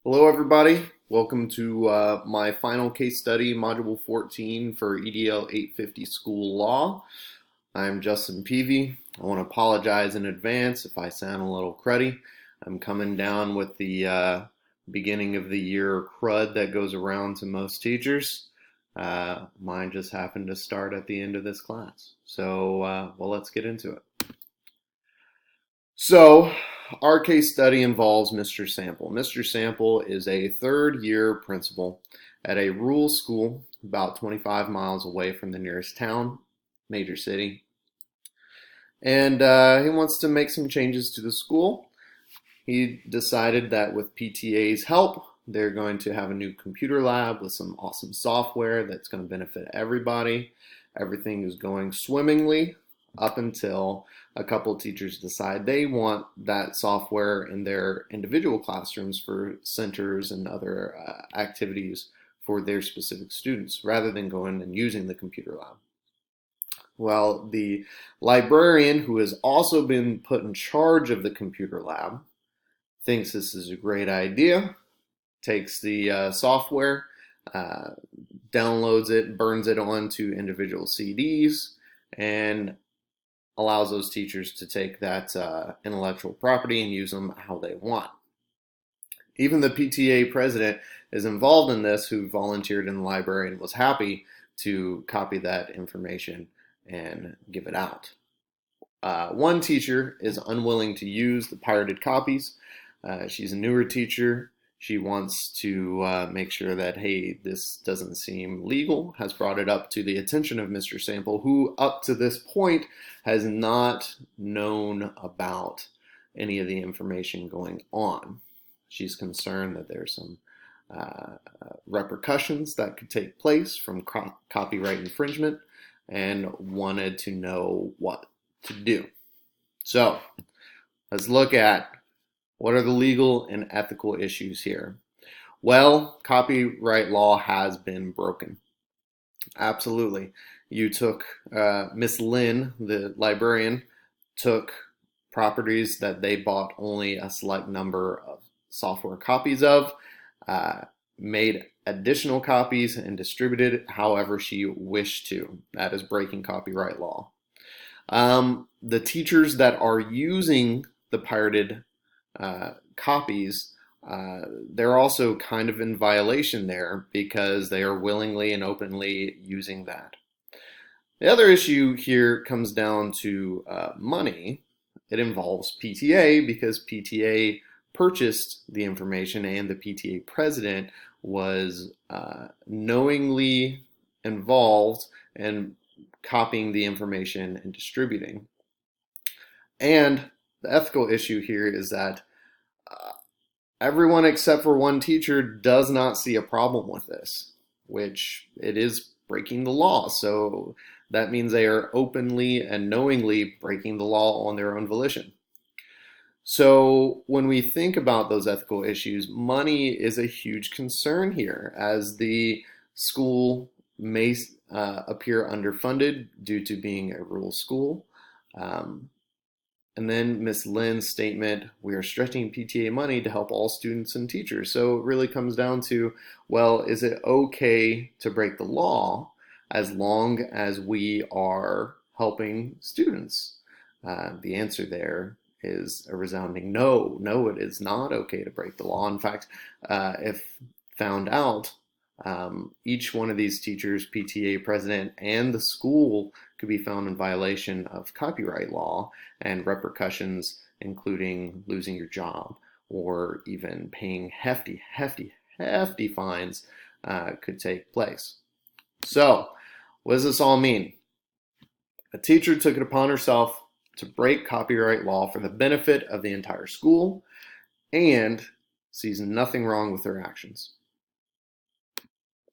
Hello, everybody. Welcome to my final case study, Module 14 for EDL 850 School Law. I'm Justin Peavy. I want to apologize in advance if I sound a little cruddy. I'm coming down with the beginning of the year crud that goes around to most teachers. Mine just happened to start at the end of this class. Well, let's get into it. So, our case study involves Mr. Sample. Mr. Sample is a third-year principal at a rural school about 25 miles away from the nearest town, major city. And he wants to make some changes to the school. He decided that with PTA's help, they're going to have a new computer lab with some awesome software that's going to benefit everybody. Everything is going swimmingly up until a couple of teachers decide they want that software in their individual classrooms for centers and other activities for their specific students rather than going and using the computer lab. Well, the librarian, who has also been put in charge of the computer lab, thinks this is a great idea, takes the software, uh, downloads it, burns it onto individual CDs, and allows those teachers to take that intellectual property and use them how they want. Even the PTA president is involved in this, who volunteered in the library and was happy to copy that information and give it out. One teacher is unwilling to use the pirated copies. She's a newer teacher. She wants to make sure that, hey, this doesn't seem legal, has brought it up to the attention of Mr. Sample, who up to this point has not known about any of the information going on. She's concerned that there's some repercussions that could take place from copyright infringement and wanted to know what to do. So let's look at what are the legal and ethical issues here. Well, copyright law has been broken. Absolutely. You took, Miss Lynn, the librarian, took properties that they bought only a select number of software copies of, made additional copies, and distributed however she wished to. That is breaking copyright law. The teachers that are using the pirated copies, they're also kind of in violation there because they are willingly and openly using that. The other issue here comes down to money. It involves PTA because PTA purchased the information and the PTA president was knowingly involved in copying the information and distributing. And the ethical issue here is that everyone except for one teacher does not see a problem with this, which it is breaking the law. So that means they are openly and knowingly breaking the law on their own volition. So when we think about those ethical issues, money is a huge concern here, as the school may appear underfunded due to being a rural school. And then Miss Lynn's statement, we are stretching PTA money to help all students and teachers. So it really comes down to, well, is it okay to break the law as long as we are helping students? The answer there is a resounding no. No, it is not okay to break the law. In fact, if found out, each one of these teachers, PTA president, and the school could be found in violation of copyright law, and repercussions including losing your job or even paying hefty, hefty, hefty fines could take place. So, what does this all mean? A teacher took it upon herself to break copyright law for the benefit of the entire school and sees nothing wrong with her actions.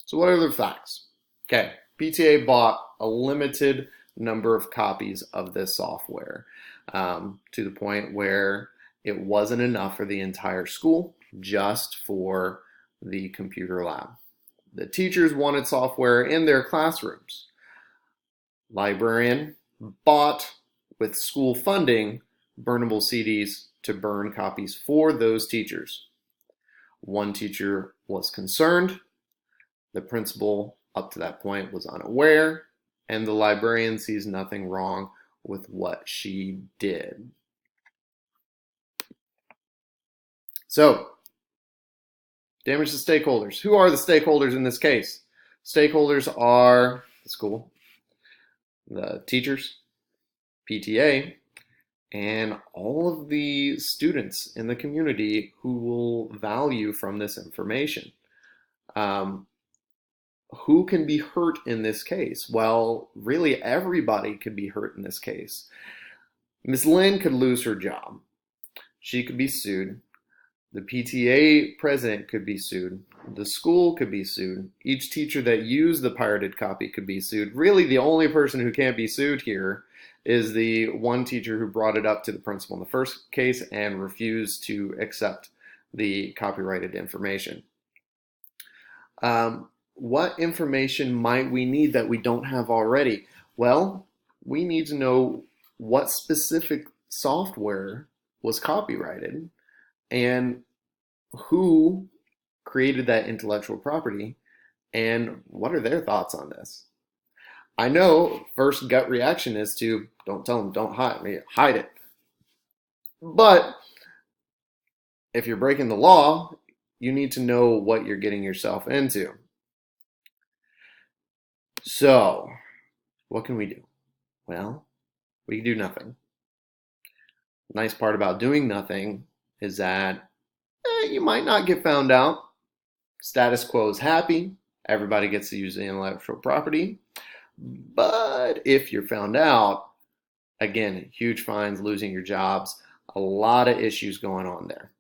So what are the facts? Okay, PTA bought a limited number of copies of this software to the point where it wasn't enough for the entire school, just for the computer lab. The teachers wanted software in their classrooms. Librarian bought, with school funding, burnable CDs to burn copies for those teachers. One teacher was concerned, the principal up to that point was unaware, and the librarian sees nothing wrong with what she did. So, damage to stakeholders. Who are the stakeholders in this case? Stakeholders are the school, the teachers, PTA, and all of the students in the community who will value from this information. Who can be hurt in this case? Well, really everybody could be hurt in this case. Ms. Lynn could lose her job. She could be sued. The PTA president could be sued. The school could be sued. Each teacher that used the pirated copy could be sued. Really, the only person who can't be sued here is the one teacher who brought it up to the principal in the first case and refused to accept the copyrighted information. What information might we need that we don't have already? Well, we need to know what specific software was copyrighted and who created that intellectual property and what are their thoughts on this. I know first gut reaction is to don't tell them, don't hide it. But if you're breaking the law, you need to know what you're getting yourself into. So, what can we do? Well, we can do nothing. The nice part about doing nothing is that you might not get found out. Status quo is happy. Everybody gets to use the intellectual property. But if you're found out, again, huge fines, losing your jobs, a lot of issues going on there.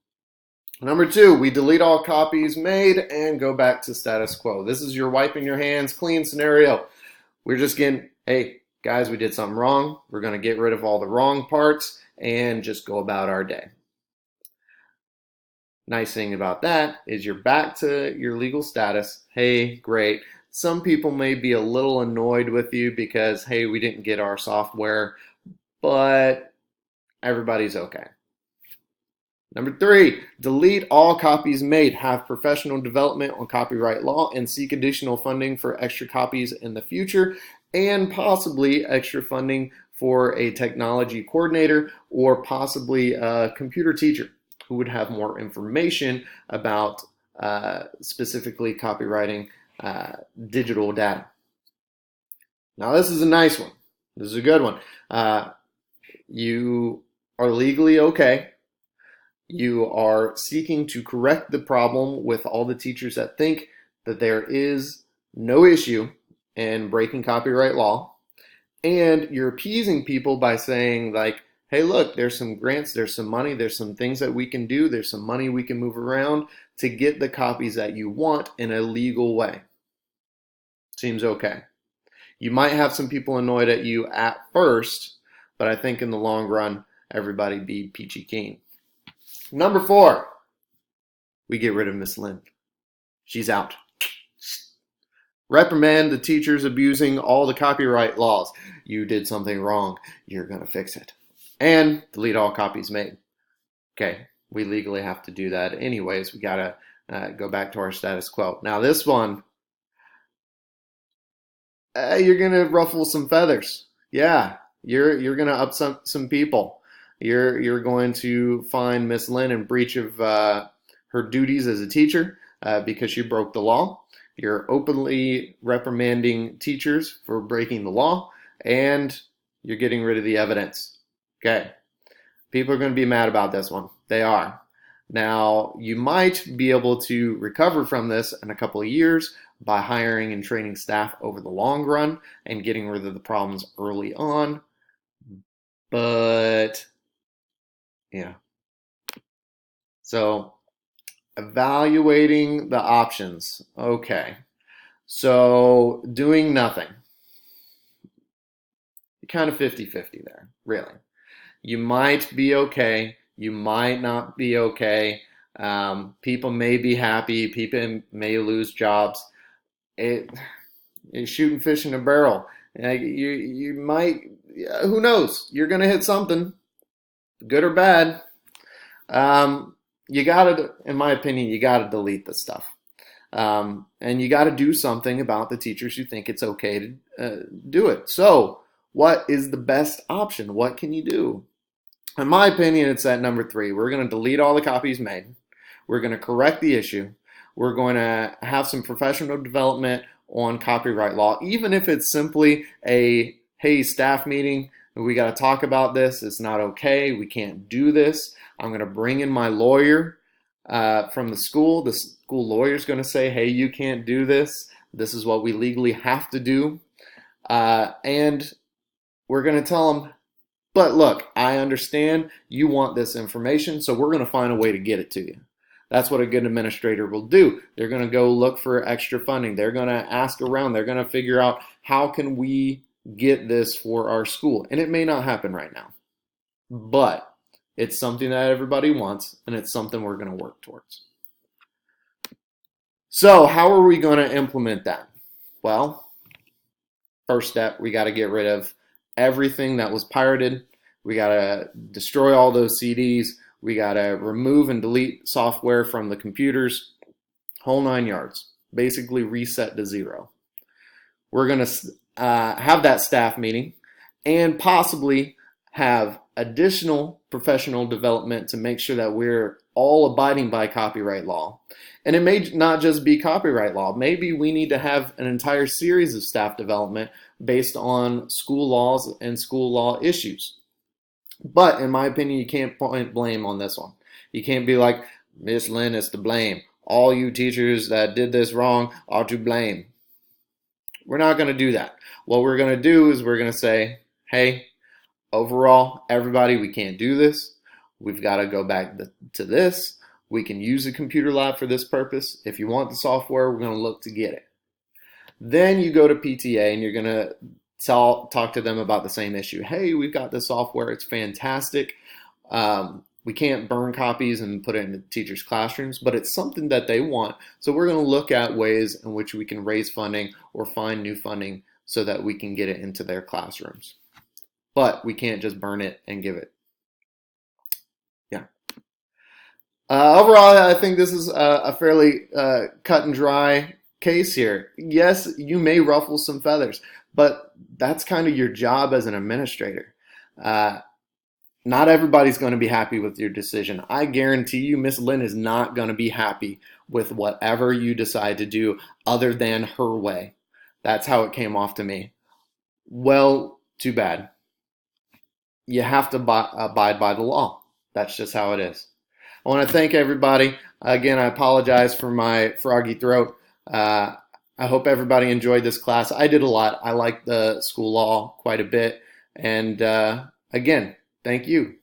Number 2, we delete all copies made and go back to status quo. This is your wiping your hands clean scenario. We're just getting, hey, guys, we did something wrong. We're going to get rid of all the wrong parts and just go about our day. Nice thing about that is you're back to your legal status. Hey, great. Some people may be a little annoyed with you because, hey, we didn't get our software, but everybody's okay. Number 3, delete all copies made. Have professional development on copyright law and seek additional funding for extra copies in the future and possibly extra funding for a technology coordinator or possibly a computer teacher who would have more information about specifically copywriting digital data. Now this is a nice one. This is a good one. You are legally okay. You are seeking to correct the problem with all the teachers that think that there is no issue in breaking copyright law. And you're appeasing people by saying like, hey, look, there's some grants, there's some money, there's some things that we can do, there's some money we can move around to get the copies that you want in a legal way. Seems okay. You might have some people annoyed at you at first, but I think in the long run, everybody be peachy keen. Number 4, we get rid of Miss Lynn. She's out. Reprimand the teachers abusing all the copyright laws. You did something wrong. You're going to fix it. And delete all copies made. Okay, we legally have to do that anyways. We got to go back to our status quo. Now this one, you're going to ruffle some feathers. Yeah, you're going to upset some people. You're going to find Miss Lynn in breach of her duties as a teacher because she broke the law. You're openly reprimanding teachers for breaking the law, and you're getting rid of the evidence. Okay, people are going to be mad about this one. They are. Now, you might be able to recover from this in a couple of years by hiring and training staff over the long run and getting rid of the problems early on. But yeah. So evaluating the options. Okay. So doing nothing. You're kind of 50-50 there, really. You might be okay. You might not be okay. People may be happy. People may lose jobs. It's shooting fish in a barrel. You might, who knows? You're going to hit something, good or bad. you gotta, in my opinion, you gotta delete the stuff. And you gotta do something about the teachers who think it's okay to do it. So, what is the best option? What can you do? In my opinion, it's at number 3. We're going to delete all the copies made. We're going to correct the issue. We're going to have some professional development on copyright law, even if it's simply a, hey, staff meeting, we got to talk about this. It's not okay. We can't do this. I'm going to bring in my lawyer from the school. The school lawyer is going to say, hey, you can't do this. This is what we legally have to do. And we're going to tell them, but look, I understand you want this information, so we're going to find a way to get it to you. That's what a good administrator will do. They're going to go look for extra funding. They're going to ask around. They're going to figure out, how can we get this for our school? And it may not happen right now, but it's something that everybody wants, and it's something we're going to work towards. So how are we going to implement that? Well, first step, we got to get rid of everything that was pirated. We got to destroy all those CDs. We got to remove and delete software from the computers, whole 9 yards, basically reset to 0. We're going to have that staff meeting and possibly have additional professional development to make sure that we're all abiding by copyright law. And it may not just be copyright law. Maybe we need to have an entire series of staff development based on school laws and school law issues. But in my opinion, you can't point blame on this one. You can't be like, Miss Lynn is to blame. All you teachers that did this wrong are to blame. We're not going to do that. What we're going to do is we're going to say, hey, overall, everybody, we can't do this. We've got to go back to this. We can use a computer lab for this purpose. If you want the software, we're going to look to get it. Then you go to PTA and you're going to talk to them about the same issue. Hey, we've got this software. It's fantastic. We can't burn copies and put it in the teachers' classrooms, but it's something that they want. So we're going to look at ways in which we can raise funding or find new funding so that we can get it into their classrooms. But we can't just burn it and give it. Yeah. Overall, I think this is a fairly cut and dry case here. Yes, you may ruffle some feathers, but that's kind of your job as an administrator. Not everybody's going to be happy with your decision. I guarantee you Miss Lynn is not going to be happy with whatever you decide to do other than her way. That's how it came off to me. Well, too bad. You have to abide by the law. That's just how it is. I want to thank everybody. Again, I apologize for my froggy throat. I hope everybody enjoyed this class. I did a lot. I liked the school law quite a bit. And again, thank you.